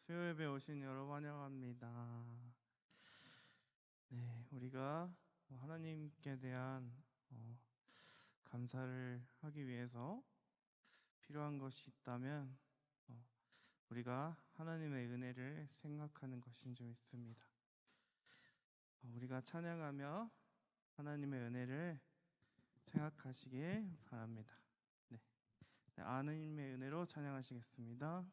수요 예배 오신 여러분 환영합니다. 네, 우리가 하나님께 대한 감사를 하기 위해서 필요한 것이 있다면 우리가 하나님의 은혜를 생각하는 것인 줄 믿습니다. 우리가 찬양하며 하나님의 은혜를 생각하시길 바랍니다. 네, 하나님의 은혜로 찬양하시겠습니다.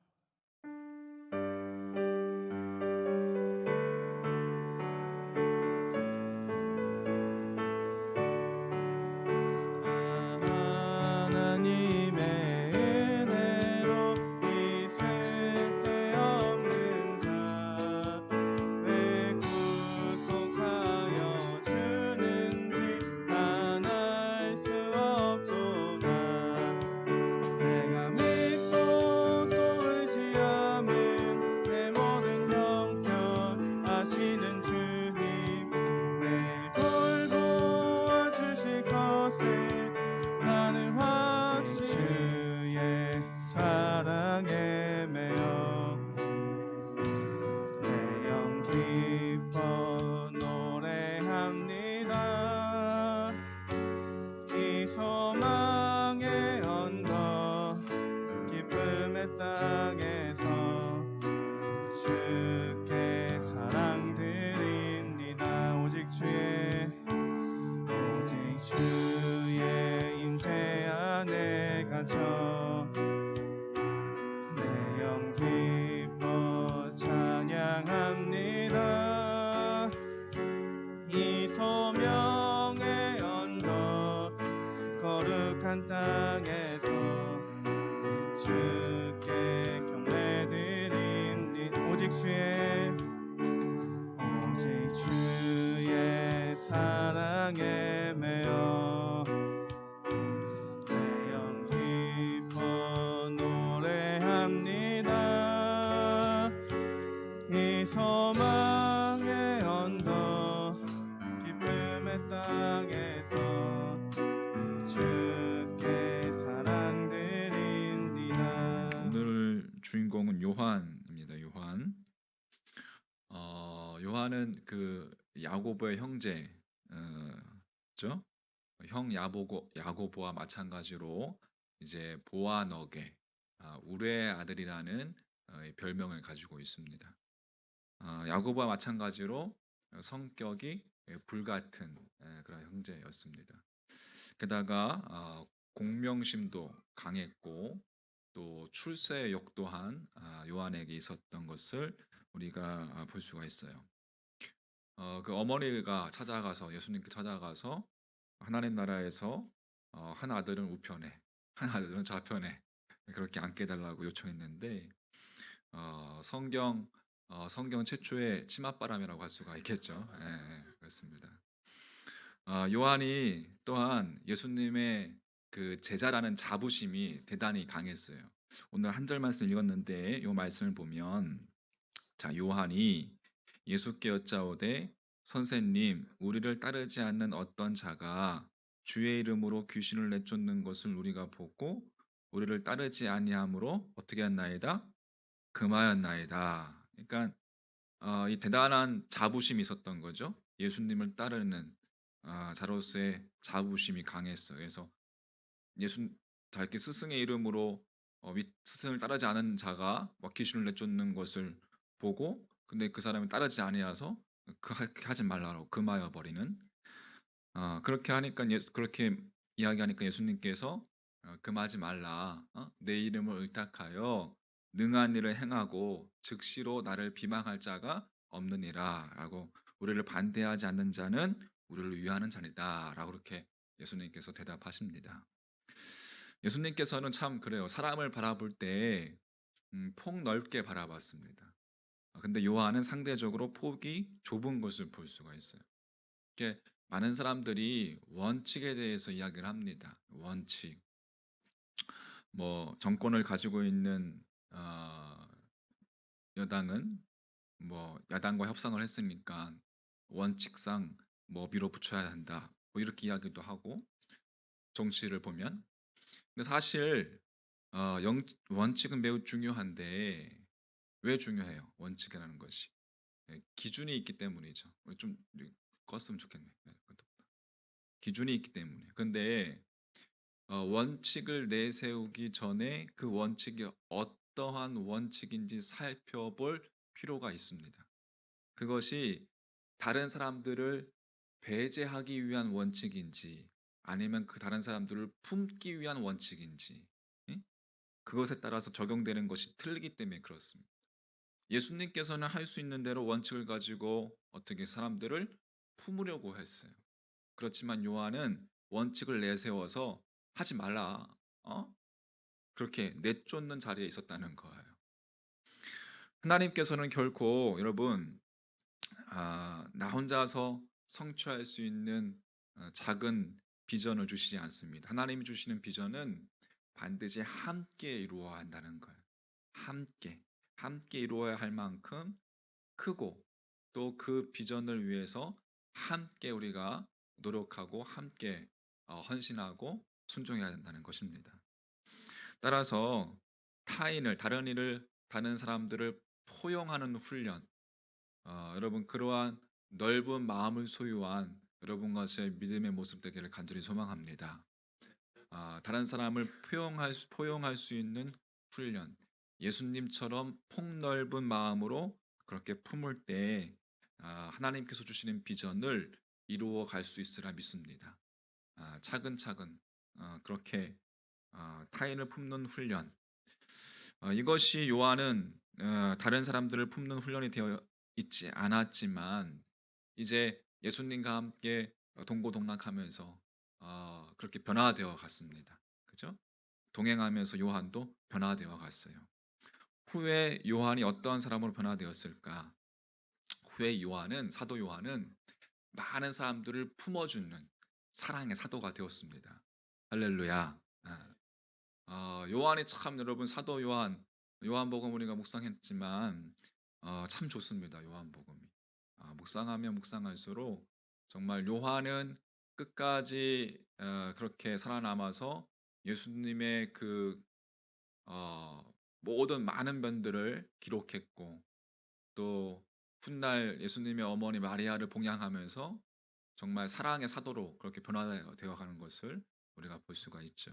오늘 주인공은 요한입니다. 요한은 그 야고보의 형제죠. 형 야고보와 마찬가지로 이제 보아너게 우레의 아들이라는 별명을 가지고 있습니다. 야고보와 마찬가지로 성격이 불같은 그런 형제였습니다. 게다가 공명심도 강했고 또 출세욕 또한 요한에게 있었던 것을 우리가 볼 수가 있어요. 그 어머니가 예수님께 찾아가서 하나님 나라에서 한 아들은 우편에, 한 아들은 좌편에 그렇게 앉게 해달라고 요청했는데 성경 최초의 치맛바람이라고 할 수가 있겠죠. 그렇습니다. 요한이 또한 예수님의 그 제자라는 자부심이 대단히 강했어요. 오늘 한 절 말씀 읽었는데 이 말씀을 보면 요한이 예수께 여짜오되 선생님 우리를 따르지 않는 어떤 자가 주의 이름으로 귀신을 내쫓는 것을 우리가 보고 우리를 따르지 아니함으로 어떻게 했나이다? 금하였나이다. 그러니까 이 대단한 자부심이 있었던 거죠. 예수님을 따르는 자로서의 자부심이 강했어요. 그래서 자기 스승의 이름으로 스승을 따르지 않은 자가 귀신을 내쫓는 것을 보고 근데 그 사람이 따르지 아니하서 그렇게 하지 말라고 금하여 버리는 그렇게 이야기하니까 예수님께서 금하지 말라. 내 이름을 의탁하여 능한 일을 행하고 즉시로 나를 비방할 자가 없느니라라고 우리를 반대하지 않는 자는 우리를 위하는 자니다라고 그렇게 예수님께서 대답하십니다. 예수님께서는 참 그래요. 사람을 바라볼 때 폭넓게 바라봤습니다. 근데 요한은 상대적으로 폭이 좁은 것을 볼 수가 있어요. 이게 많은 사람들이 원칙에 대해서 이야기를 합니다. 원칙. 정권을 가지고 있는 여당은 야당과 협상을 했으니까 원칙상 밀어붙여야 한다. 이렇게 이야기도 하고 정치를 보면. 근데 사실 원칙은 매우 중요한데 왜 중요해요? 원칙이라는 것이. 예, 기준이 있기 때문이죠. 우리 좀 껐으면 좋겠네. 예, 기준이 있기 때문에. 근데 원칙을 내세우기 전에 그 원칙이 어떠한 원칙인지 살펴볼 필요가 있습니다. 그것이 다른 사람들을 배제하기 위한 원칙인지 아니면 그 다른 사람들을 품기 위한 원칙인지, 예? 그것에 따라서 적용되는 것이 틀리기 때문에 그렇습니다. 예수님께서는 할 수 있는 대로 원칙을 가지고 어떻게 사람들을 품으려고 했어요. 그렇지만 요한은 원칙을 내세워서 하지 말라. 어? 그렇게 내쫓는 자리에 있었다는 거예요. 하나님께서는 결코 여러분 나 혼자서 성취할 수 있는 작은 비전을 주시지 않습니다. 하나님이 주시는 비전은 반드시 함께 이루어야 한다는 거예요. 함께 이루어야 할 만큼 크고 또 그 비전을 위해서 함께 우리가 노력하고 함께 헌신하고 순종해야 된다는 것입니다. 따라서 다른 사람들을 포용하는 훈련, 여러분 그러한 넓은 마음을 소유한 여러분과 제 믿음의 모습 되기를 간절히 소망합니다. 다른 사람을 포용할 수 있는 훈련, 예수님처럼 폭넓은 마음으로 그렇게 품을 때 하나님께서 주시는 비전을 이루어 갈 수 있으라 믿습니다. 차근차근 그렇게 타인을 품는 훈련, 이것이 요한은 다른 사람들을 품는 훈련이 되어 있지 않았지만 이제 예수님과 함께 동고동락하면서 그렇게 변화되어 갔습니다. 그죠? 동행하면서 요한도 변화되어 갔어요. 후에 요한이 어떠한 사람으로 변화되었을까? 후에 사도 요한은 많은 사람들을 품어주는 사랑의 사도가 되었습니다. 할렐루야. 요한이 참 여러분 사도 요한복음 우리가 묵상했지만 참 좋습니다. 요한복음이. 묵상하면 묵상할수록 정말 요한은 끝까지 그렇게 살아남아서 예수님의 그 모든 많은 면들을 기록했고 또 훗날 예수님의 어머니 마리아를 봉양하면서 정말 사랑의 사도로 그렇게 변화되어 가는 것을 우리가 볼 수가 있죠.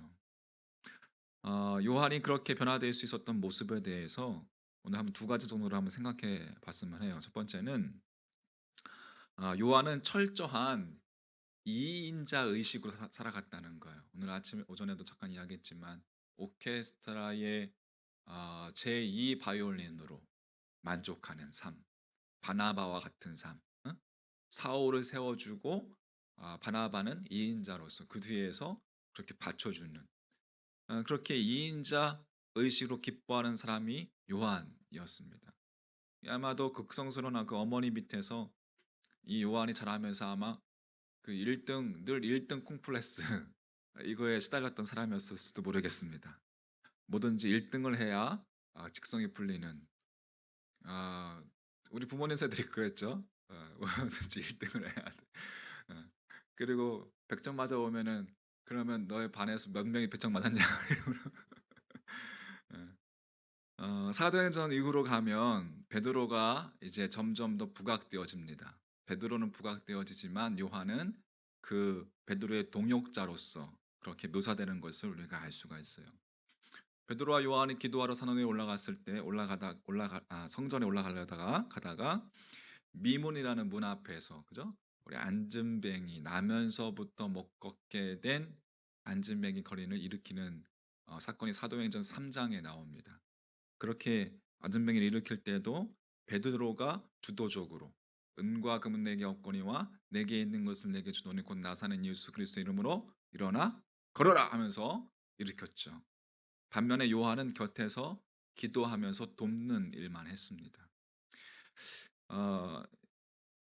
요한이 그렇게 변화될 수 있었던 모습에 대해서 오늘 한번 두 가지 정도로 한번 생각해 봤으면 해요. 첫 번째는 요한은 철저한 이인자 의식으로 살아갔다는 거예요. 오늘 오전에도 잠깐 이야기했지만 오케스트라의 제2 바이올린으로 만족하는 삶, 바나바와 같은 삶, 응? 사울을 세워주고 바나바는 이인자로서 그 뒤에서 그렇게 받쳐주는 그렇게 이인자 의식으로 기뻐하는 사람이 요한이었습니다. 아마도 극성스러운 그 어머니 밑에서 이 요한이 자라면서 아마 그 1등 늘 1등 콩플렉스 이거에 시달렸던 사람이었을 수도 모르겠습니다. 뭐든지 1등을 해야 직성이 풀리는 우리 부모님 세들이 그랬죠. 뭐든지 1등을 해야 돼. 그리고 100점 맞아 오면은 그러면 너의 반에서 몇 명이 100점 맞았냐? 사도행전 이후로 가면 베드로가 이제 점점 더 부각되어집니다. 베드로는 부각되어지지만 요한은 그 베드로의 동역자로서 그렇게 묘사되는 것을 우리가 알 수가 있어요. 베드로와 요한이 기도하러 산 위에 올라갔을 때 성전에 올라가려다가 가다가 미문이라는 문 앞에서 그죠? 우리 안진뱅이 나면서부터 못 걷게 된 안진뱅이 거리를 일으키는 사건이 사도행전 3장에 나옵니다. 그렇게 안진뱅이를 일으킬 때도 베드로가 주도적으로 은과 금은 내게 없거니와 내게 있는 것을 내게 주노니 곧 나사는 예수 그리스도 이름으로 일어나 걸어라 하면서 일으켰죠. 반면에 요한은 곁에서 기도하면서 돕는 일만 했습니다.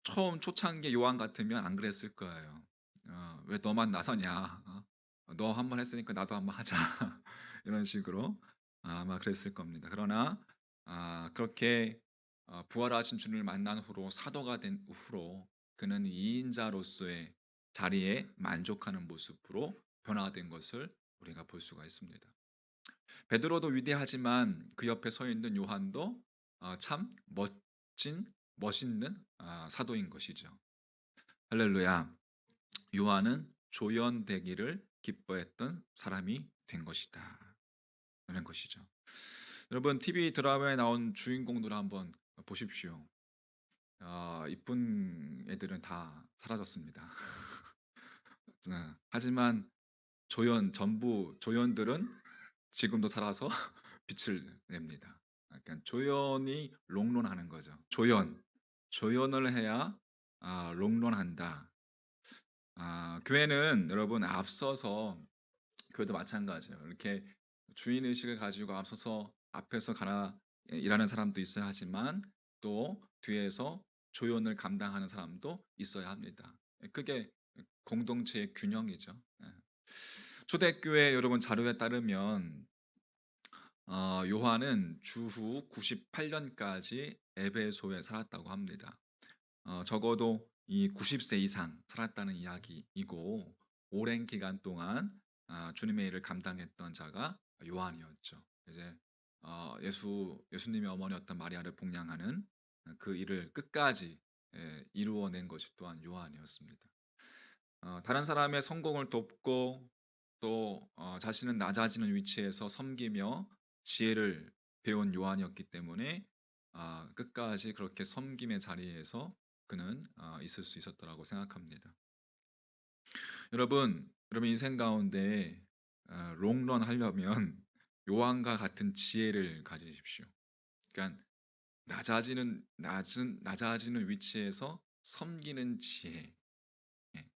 처음 초창기 요한 같으면 안 그랬을 거예요. 왜 너만 나서냐? 너 한 번 했으니까 나도 한번 하자. 이런 식으로 아마 그랬을 겁니다. 그러나 그렇게 부활하신 주님을 만난 후로 사도가 된 후로 그는 이인자로서의 자리에 만족하는 모습으로 변화된 것을 우리가 볼 수가 있습니다. 베드로도 위대하지만 그 옆에 서 있는 요한도 참 멋있는 사도인 것이죠. 할렐루야. 요한은 조연되기를 기뻐했던 사람이 된 것이다. 라는 것이죠. 여러분 TV 드라마에 나온 주인공들 한번 보십시오. 이쁜 애들은 다 사라졌습니다. 하지만 전부 조연들은 지금도 살아서 빛을 냅니다. 약간 조연이 롱런하는 거죠. 조연을 해야 롱런한다. 교회는 여러분 앞서서 그것도 마찬가지예요. 이렇게 주인 의식을 가지고 앞서서 앞에서 가라 일하는 사람도 있어야 하지만 또 뒤에서 조연을 감당하는 사람도 있어야 합니다. 그게 공동체의 균형이죠. 예. 초대교회 여러분 자료에 따르면 요한은 주후 98년까지 에베소에 살았다고 합니다. 적어도 이 90세 이상 살았다는 이야기이고 오랜 기간 동안 주님의 일을 감당했던 자가 요한이었죠. 이제 예수님의 어머니였던 마리아를 복양하는 그 일을 끝까지 이루어낸 것이 또한 요한이었습니다. 다른 사람의 성공을 돕고 또 자신은 낮아지는 위치에서 섬기며 지혜를 배운 요한이었기 때문에 끝까지 그렇게 섬김의 자리에서 그는 있을 수 있었다라고 생각합니다. 여러분 인생 가운데 롱런 하려면 요한과 같은 지혜를 가지십시오. 그러니까 낮아지는 위치에서 섬기는 지혜,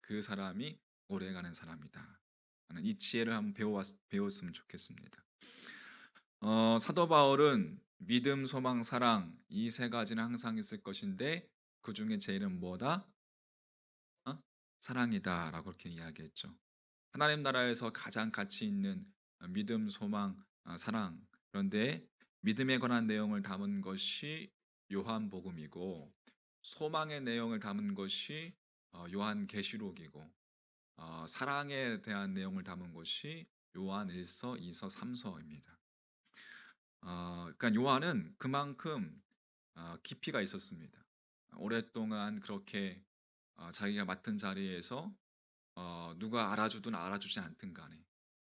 그 사람이 오래가는 사람이다. 나는 이 지혜를 한번 배웠으면 좋겠습니다. 사도 바울은 믿음, 소망, 사랑 이 세 가지는 항상 있을 것인데 그 중에 제일은 뭐다? 사랑이다라고 그렇게 이야기했죠. 하나님 나라에서 가장 가치 있는 믿음, 소망, 사랑. 그런데 믿음에 관한 내용을 담은 것이 요한복음이고 소망의 내용을 담은 것이 요한계시록이고 사랑에 대한 내용을 담은 것이 요한 1서, 2서, 3서입니다. 그러니까 요한은 그만큼 깊이가 있었습니다. 오랫동안 그렇게 자기가 맡은 자리에서 누가 알아주든 알아주지 않든 간에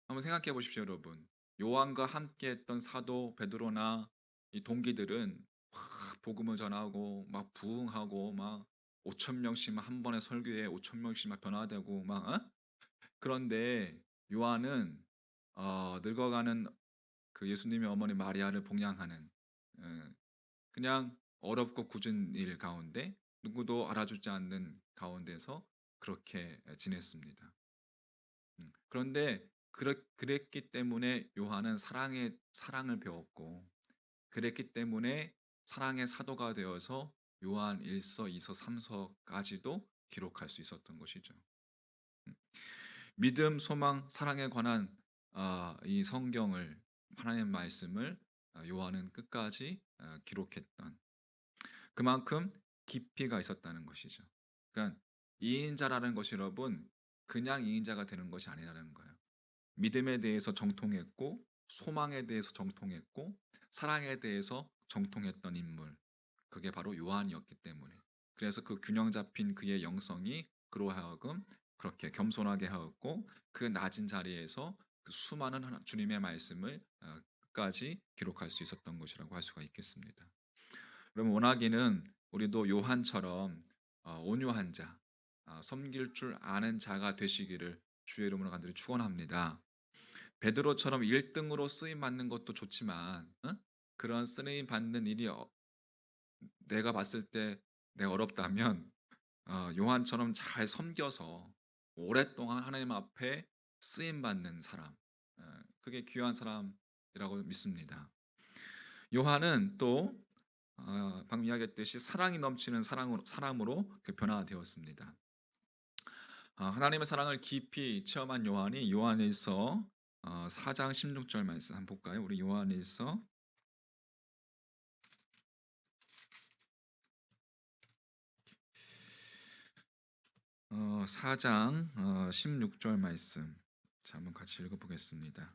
한번 생각해 보십시오, 여러분. 요한과 함께했던 사도 베드로나 이 동기들은 막 복음을 전하고 막 부흥하고 막 5천 명씩 막 한 번에 설교에 5천 명씩 막 변화되고 막 그런데 요한은 늙어가는 그 예수님의 어머니 마리아를 봉양하는 그냥 어렵고 굳은 일 가운데 누구도 알아주지 않는 가운데서 그렇게 지냈습니다. 그런데 그랬기 때문에 요한은 사랑을 배웠고 그랬기 때문에 사랑의 사도가 되어서 요한 1서, 2서, 3서까지도 기록할 수 있었던 것이죠. 믿음, 소망, 사랑에 관한 이 성경을 하나님의 말씀을 요한은 끝까지 기록했던 그만큼 깊이가 있었다는 것이죠. 그러니까 이인자라는 것이 여러분 그냥 이인자가 되는 것이 아니라는 거예요. 믿음에 대해서 정통했고 소망에 대해서 정통했고 사랑에 대해서 정통했던 인물. 그게 바로 요한이었기 때문에. 그래서 그 균형 잡힌 그의 영성이 그로 하여금 그렇게 겸손하게 하였고 그 낮은 자리에서 그 수많은 주님의 말씀을 끝까지 기록할 수 있었던 것이라고 할 수가 있겠습니다. 그럼 원하기는 우리도 요한처럼 온유한 자, 섬길 줄 아는 자가 되시기를 주의 이름으로 간절히 축원합니다. 베드로처럼 1등으로 쓰임 받는 것도 좋지만 그런 쓰임 받는 일이 내가 봤을 때 내가 어렵다면 요한처럼 잘 섬겨서 오랫동안 하나님 앞에 쓰임 받는 사람, 그게 귀한 사람이라고 믿습니다. 요한은 또 방금 이야기했듯이 사랑이 넘치는 사람으로 변화되었습니다. 하나님의 사랑을 깊이 체험한 요한이 요한일서 4장 16절 말씀 한번 볼까요? 우리 요한일서 4장 16절 말씀 자, 한번 같이 읽어보겠습니다.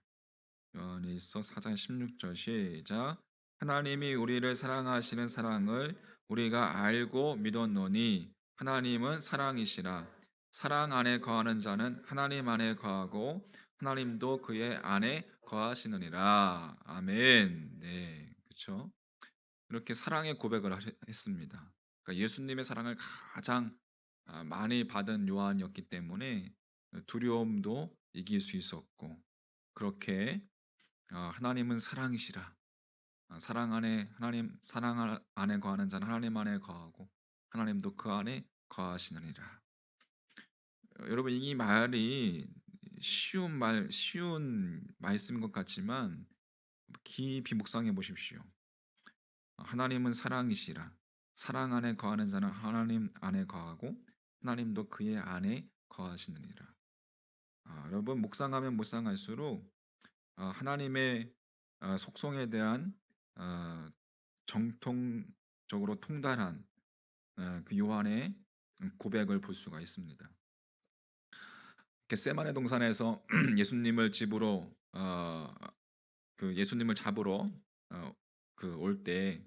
요한일서 4장 16절 시작. 하나님이 우리를 사랑하시는 사랑을 우리가 알고 믿었노니 하나님은 사랑이시라. 사랑 안에 거하는 자는 하나님 안에 거하고 하나님도 그의 안에 거하시느니라. 아멘. 네, 그렇죠. 이렇게 사랑의 고백을 했습니다. 그러니까 예수님의 사랑을 가장 많이 받은 요한이었기 때문에 두려움도 이길 수 있었고, 그렇게 하나님은 사랑이시라. 사랑 안에 거하는 자는 하나님 안에 거하고 하나님도 그 안에 거하시느니라. 여러분, 이 말이 쉬운 말씀인 것 같지만 깊이 묵상해 보십시오. 하나님은 사랑이시라. 사랑 안에 거하는 자는 하나님 안에 거하고 하나님도 그의 안에 거하시느니라. 여러분, 묵상하면 묵상할수록 하나님의 속성에 대한 어, 정통적으로 통달한 그 요한의 고백을 볼 수가 있습니다. 겟세마네 동산에서 예수님을 집으로 예수님을 잡으러 올 때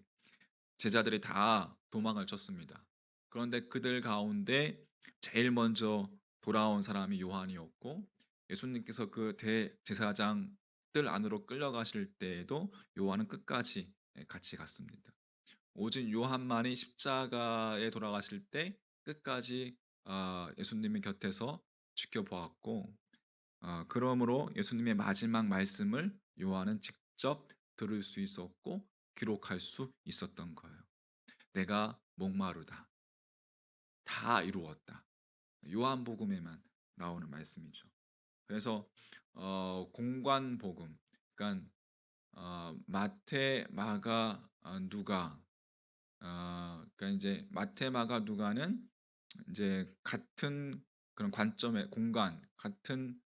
제자들이 다 도망을 쳤습니다. 그런데 그들 가운데 제일 먼저 돌아온 사람이 요한이었고, 예수님께서 그 대제사장들 안으로 끌려가실 때에도 요한은 끝까지 같이 갔습니다. 오직 요한만이 십자가에 돌아가실 때 끝까지 예수님의 곁에서 지켜보았고, 그러므로 예수님의 마지막 말씀을 요한은 직접 들을 수 있었고 기록할 수 있었던 거예요. 내가 목마르다. 다 이루었다. 요한복음에만 나오는 말씀이죠. 그래서 공관복음, 그러니까 마태, 마가, 누가, 그러니까 이제 마태, 마가, 누가는 이제 같은 그런 관점의 공간, 같은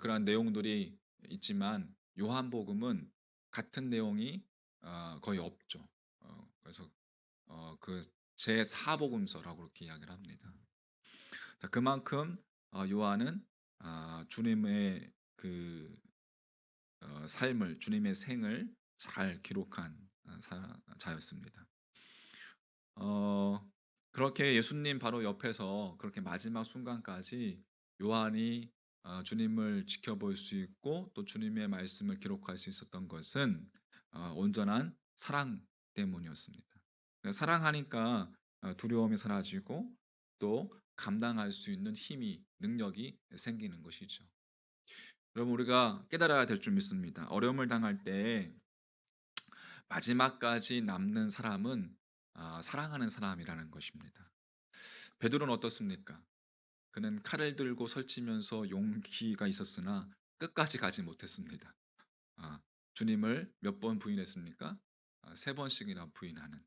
그런 내용들이 있지만 요한복음은 같은 내용이 거의 없죠. 그래서 그 제4복음서라고 그렇게 이야기를 합니다. 자, 그만큼 요한은 주님의 그 삶을, 주님의 생을 잘 기록한 자였습니다. 그렇게 예수님 바로 옆에서 그렇게 마지막 순간까지 요한이 주님을 지켜볼 수 있고 또 주님의 말씀을 기록할 수 있었던 것은 온전한 사랑 때문이었습니다. 사랑하니까 두려움이 사라지고 또 감당할 수 있는 힘이, 능력이 생기는 것이죠. 여러분, 우리가 깨달아야 될 줄 믿습니다. 어려움을 당할 때 마지막까지 남는 사람은 사랑하는 사람이라는 것입니다. 베드로는 어떻습니까? 그는 칼을 들고 설치면서 용기가 있었으나 끝까지 가지 못했습니다. 아, 주님을 몇 번 부인했습니까? 3번씩이나 부인하는.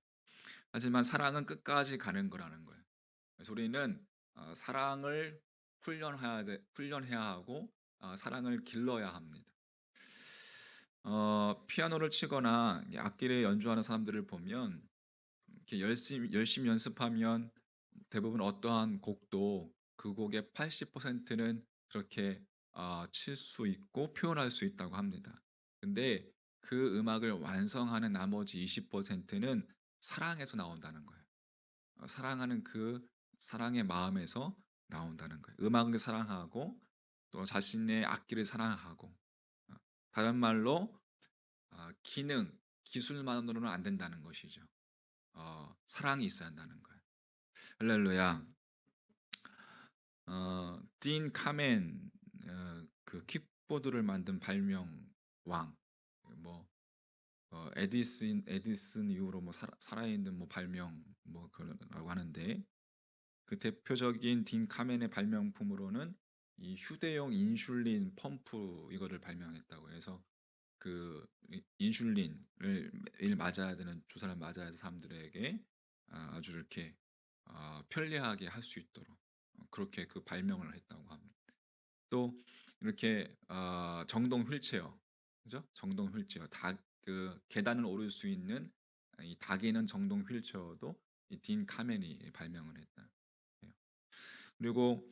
하지만 사랑은 끝까지 가는 거라는 거예요. 그래서 우리는 사랑을 훈련해야 하고 사랑을 길러야 합니다. 피아노를 치거나 악기를 연주하는 사람들을 보면 이렇게 열심히 연습하면 대부분 어떠한 곡도 그 곡의 80%는 그렇게 칠 수 있고 표현할 수 있다고 합니다. 근데 그 음악을 완성하는 나머지 20%는 사랑에서 나온다는 거예요. 사랑하는 그 사랑의 마음에서 나온다는 거예요. 음악을 사랑하고 또 자신의 악기를 사랑하고, 어, 다른 말로 기술만으로는 안 된다는 것이죠. 사랑이 있어야 한다는 거예요. 할렐루야. 딘 카멘, 그 킥보드를 만든 발명 왕, 뭐 에디슨 이후로 뭐 살아있는 뭐 발명 뭐 그러라고 하는데, 그 대표적인 딘 카멘의 발명품으로는 이 휴대용 인슐린 펌프 이거를 발명했다고 해서 그 인슐린을 매일 맞아야 되는, 주사를 맞아야 해서 사람들에게 아주 이렇게 편리하게 할 수 있도록 그렇게 그 발명을 했다고 합니다. 또 이렇게 정동 휠체어, 그죠? 정동 휠체어, 그 계단을 오를 수 있는 이 다기는 정동 휠체어도 이 딘 카멘이 발명을 했다. 그리고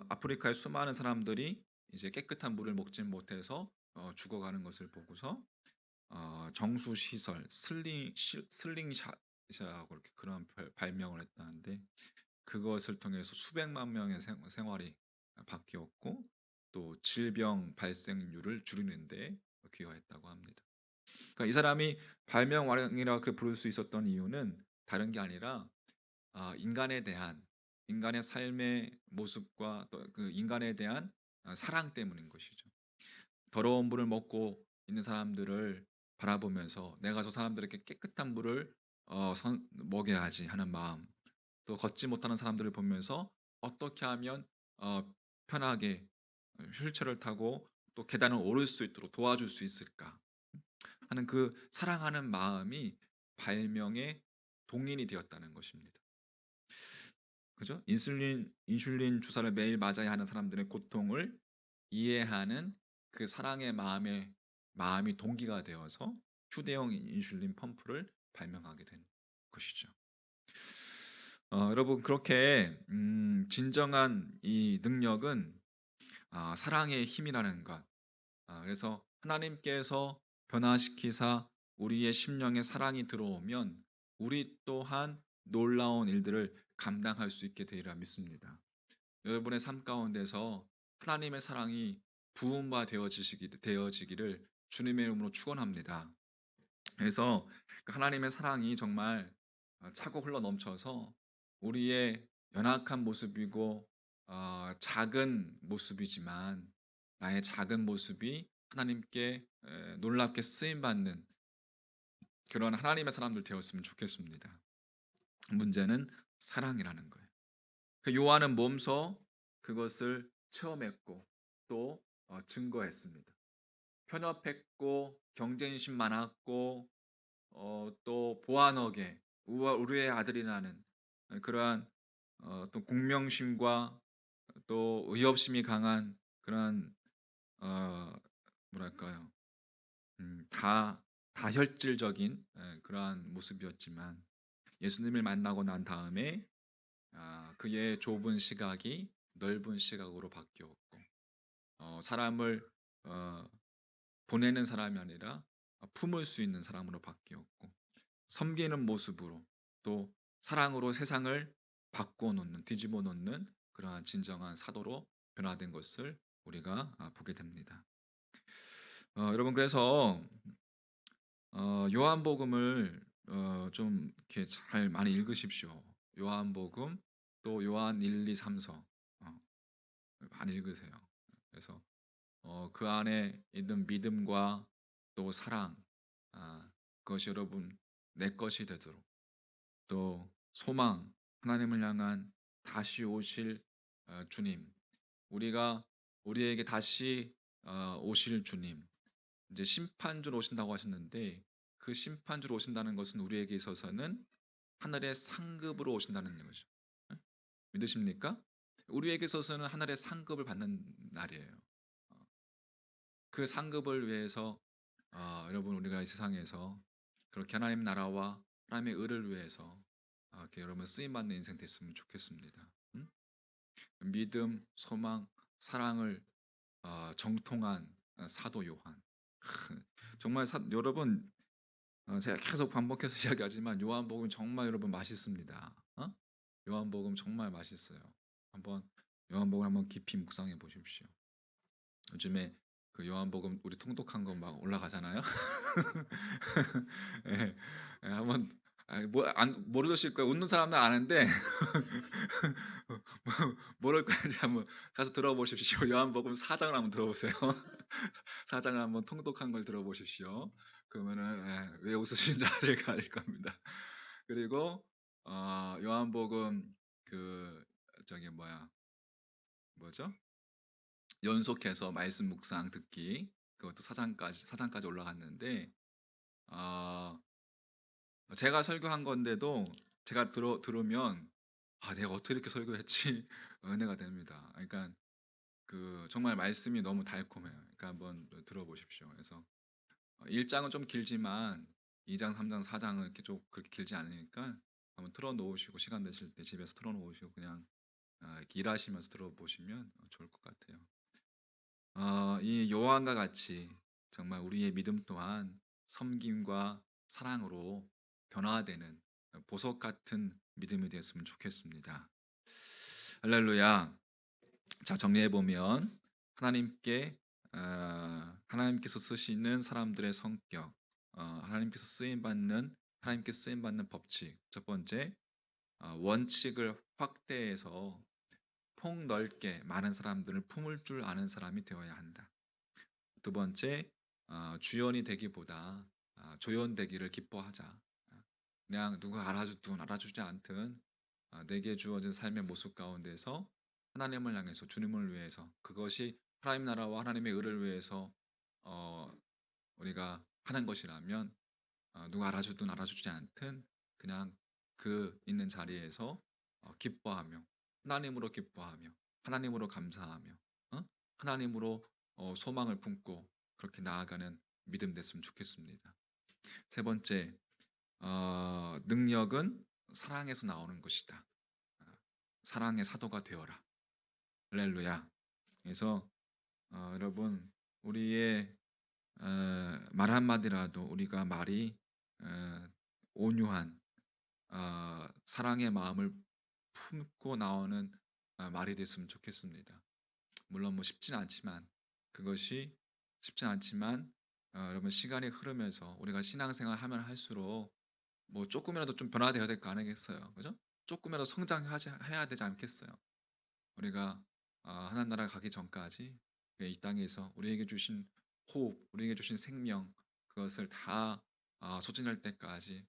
아프리카의 수많은 사람들이 이제 깨끗한 물을 먹지 못해서 죽어가는 것을 보고서 정수 시설, 슬링샷이라고 이렇게 그런 발명을 했다는데 그것을 통해서 수백만 명의 생활이 바뀌었고 또 질병 발생률을 줄이는데 기여했다고 합니다. 그러니까 이 사람이 발명왕이라 그 부를 수 있었던 이유는 다른 게 아니라 인간의 삶의 모습과 또 그 인간에 대한 사랑 때문인 것이죠. 더러운 물을 먹고 있는 사람들을 바라보면서 내가 저 사람들에게 깨끗한 물을 먹여야지 하는 마음, 또 걷지 못하는 사람들을 보면서 어떻게 하면 어, 편하게 휠체어를 타고 또 계단을 오를 수 있도록 도와줄 수 있을까 하는 그 사랑하는 마음이 발명의 동인이 되었다는 것입니다. 그죠? 인슐린 주사를 매일 맞아야 하는 사람들의 고통을 이해하는 그 사랑의 마음이 동기가 되어서 휴대용 인슐린 펌프를 발명하게 된 것이죠. 여러분 그렇게 진정한 이 능력은 사랑의 힘이라는 것. 그래서 하나님께서 변화시키사 우리의 심령에 사랑이 들어오면 우리 또한 놀라운 일들을 감당할 수 있게 되리라 믿습니다. 여러분의 삶 가운데서 하나님의 사랑이 부음바 되어지기를 주님의 이름으로 축원합니다. 그래서 그 하나님의 사랑이 정말 차고 흘러 넘쳐서 우리의 연약한 모습이고 작은 모습이지만 나의 작은 모습이 하나님께 놀랍게 쓰임 받는 그런 하나님의 사람들 되었으면 좋겠습니다. 문제는 사랑이라는 거예요. 그 요한은 몸소 그것을 체험했고 또 증거했습니다. 편협했고 경쟁심 많았고 또 보안하게 우리의 아들이라는 그러한 또 공명심과 또 의협심이 강한 그런 어, 뭐랄까요 다혈질적인 그러한 모습이었지만 예수님을 만나고 난 다음에 그의 좁은 시각이 넓은 시각으로 바뀌었고 사람을 어, 보내는 사람이 아니라 품을 수 있는 사람으로 바뀌었고 섬기는 모습으로 또 사랑으로 세상을 뒤집어 놓는 그러한 진정한 사도로 변화된 것을 우리가 보게 됩니다. 여러분 그래서 요한복음을 좀 이렇게 잘 많이 읽으십시오. 요한복음 또 요한 1, 2, 3서 많이 읽으세요. 그래서 그 안에 있는 믿음과 또 사랑 그것이 여러분 내 것이 되도록 또 소망 하나님을 향한 다시 오실 주님 우리에게 다시 오실 주님 이제 심판주로 오신다고 하셨는데 그 심판주로 오신다는 것은 우리에게 있어서는 하늘의 상급으로 오신다는 거죠. 믿으십니까? 우리에게 있어서는 하늘의 상급을 받는 날이에요. 그 상급을 위해서 여러분 우리가 이 세상에서 그렇게 하나님 나라와 하나님의 의를 위해서 이렇게 여러분 쓰임 받는 인생 됐으면 좋겠습니다. 믿음, 소망, 사랑을 정통한 사도 요한. 정말 여러분 제가 계속 반복해서 이야기하지만 요한복음 정말 여러분 맛있습니다. 요한복음 정말 맛있어요. 한번 요한복음 한번 깊이 묵상해 보십시오. 요즘에 그 요한복음 우리 통독한 거 막 올라가잖아요. 예, 한번 모르실 거예요. 웃는 사람은 아는데 모를 거지 한번 가서 들어보십시오. 요한복음 4장을 한번 들어보세요. 4장을 한번 통독한 걸 들어보십시오. 그러면은 왜 웃으시는지 알 겁니다. 그리고 요한복음 그 저기 뭐죠? 연속해서 말씀 묵상 듣기 그것도 4장까지 올라갔는데 어, 제가 설교한 건데도 제가 들으면 내가 어떻게 이렇게 설교했지 은혜가 됩니다. 그러니까 그 정말 말씀이 너무 달콤해요. 그러니까 한번 들어보십시오. 그래서 1장은 좀 길지만 2장, 3장, 4장은 이렇게 좀 그렇게 길지 않으니까 한번 틀어놓으시고 시간 되실 때 집에서 틀어놓으시고 그냥 이렇게 일하시면서 들어보시면 좋을 것 같아요. 이 요한과 같이 정말 우리의 믿음 또한 섬김과 사랑으로 변화되는 보석 같은 믿음이 되었으면 좋겠습니다. 할렐루야. 자, 정리해 보면 하나님께서 쓰시는 사람들의 성격, 하나님께 쓰임 받는 법칙. 첫 번째, 원칙을 확대해서 폭넓게 많은 사람들을 품을 줄 아는 사람이 되어야 한다. 두 번째, 주연이 되기보다 조연되기를 기뻐하자. 그냥 누가 알아주든 알아주지 않든 내게 주어진 삶의 모습 가운데서 하나님을 향해서 주님을 위해서 그것이 하나님 나라와 하나님의 의를 위해서 우리가 하는 것이라면 누가 알아주든 알아주지 않든 그냥 그 있는 자리에서 기뻐하며 하나님으로 기뻐하며 하나님으로 감사하며 하나님으로 소망을 품고 그렇게 나아가는 믿음 됐으면 좋겠습니다. 세 번째, 능력은 사랑에서 나오는 것이다. 사랑의 사도가 되어라. 할렐루야. 그래서 여러분 우리의 말 한마디라도 우리가 말이 온유한 사랑의 마음을 품고 나오는 말이 됐으면 좋겠습니다. 물론 그것이 쉽진 않지만 여러분 시간이 흐르면서 우리가 신앙생활 하면 할수록 뭐 조금이라도 좀 변화되어야 될 거 아니겠어요, 그죠? 조금이라도 성장해야 되지 않겠어요? 우리가 하나님 나라 가기 전까지 이 땅에서 우리에게 주신 호흡, 우리에게 주신 생명 그것을 다 소진할 때까지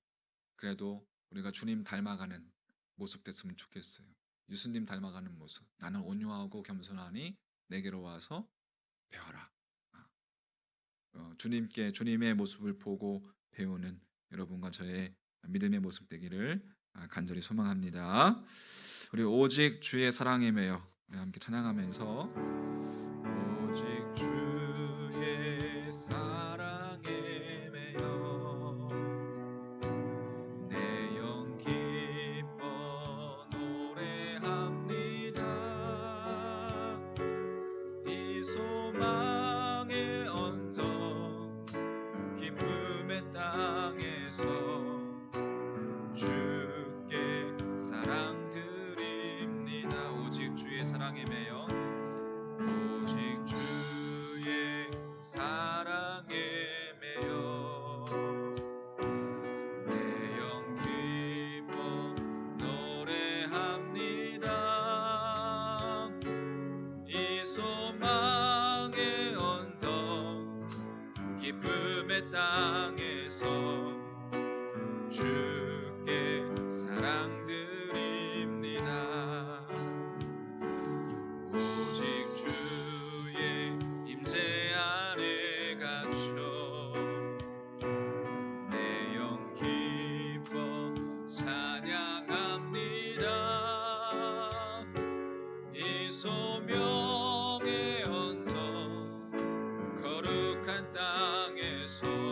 그래도 우리가 주님 닮아가는 모습 됐으면 좋겠어요. 예수님 닮아가는 모습. 나는 온유하고 겸손하니 내게로 와서 배워라. 주님의 모습을 보고 배우는 여러분과 저의 믿음의 모습 되기를 간절히 소망합니다. 우리 오직 주의 사랑에 매여 우리 함께 찬양하면서 오직 주의 사랑에 매여 내 영 기뻐 노래합니다. 이 소망의 언덕 기쁨의 땅에서 주께 사랑 드립니다. 오직 주의 사랑에 매여 오직 주의 사랑에 매여 내 영 기뻐 노래합니다. 이 소망의 언덕 기쁨의 땅에서 주께 사랑 드립니다. 오직 주의 임재 안에 갇혀 내 영 기뻐 찬양합니다. 이 소명의 언덕 거룩한 땅에서